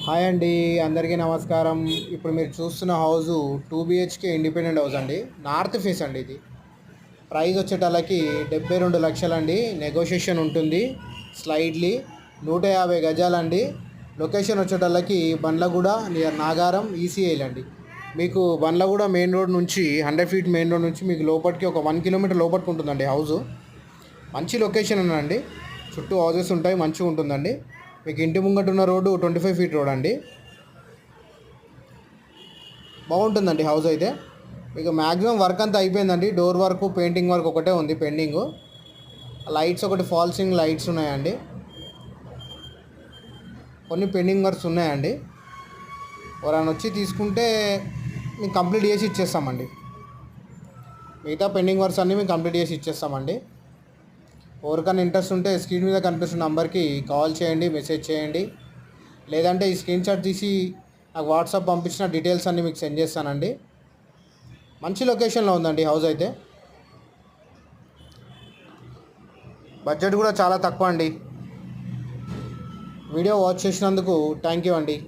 Hi అండి, అందరికీ నమస్కారం. ఇప్పుడు మీరు చూస్తున్న హౌజు 2 BHK ఇండిపెండెంట్ హౌస్ అండి. నార్త్ ఫేస్ అండి. ఇది ప్రైస్ వచ్చేటల్లకి 72 లక్షలు అండి. నెగోషియేషన్ ఉంటుంది స్లైడ్లీ. 150 గజాలండి. లొకేషన్ వచ్చేటల్లకి బండ్లగూడ నియర్ నాగారం ఈసీఐల్ అండి. మీకు బండ్లగూడ మెయిన్ రోడ్ నుంచి 100 ఫీట్ మెయిన్ రోడ్ నుంచి మీకు లోపలికి ఒక 1 కిలోమీటర్ లోపలికి ఉంటుందండి హౌజు. మంచి లొకేషన్ ఉందండి. చుట్టూ హౌజెస్ ఉంటాయి, మంచిగా ఉంటుందండి. మీకు ఇంటి ముంగట ఉన్న రోడ్డు 25 ఫీట్ రోడ్ అండి. బాగుంటుందండి హౌస్ అయితే. మీకు మ్యాక్సిమం వర్క్ అంతా అయిపోయిందండి. డోర్ వర్క్, పెయింటింగ్ వర్క్ ఒకటే ఉంది పెండింగ్. లైట్స్ ఒకటి ఫాల్సింగ్ లైట్స్ ఉన్నాయండి. కొన్ని పెండింగ్ వర్క్స్ ఉన్నాయండి. ఎవరైనా వచ్చి తీసుకుంటే మేము కంప్లీట్ చేసి ఇచ్చేస్తామండి. మిగతా పెండింగ్ వర్క్స్ అన్నీ మేము కంప్లీట్ చేసి ఇచ్చేస్తామండి. ఎవరికైనా ఇంట్రెస్ట్ ఉంటే స్క్రీన్ మీద కనిపిస్తున్న నంబర్కి కాల్ చేయండి, మెసేజ్ చేయండి. లేదంటే ఈ స్క్రీన్ షాట్ తీసి నాకు వాట్సాప్ పంపించిన డీటెయిల్స్ అన్నీ మీకు సెండ్ చేస్తానండి. మంచి లొకేషన్లో ఉందండి హౌస్ అయితే. బడ్జెట్ కూడా చాలా తక్కువ అండి. వీడియో వాచ్ చేసినందుకు థ్యాంక్ యూ అండి.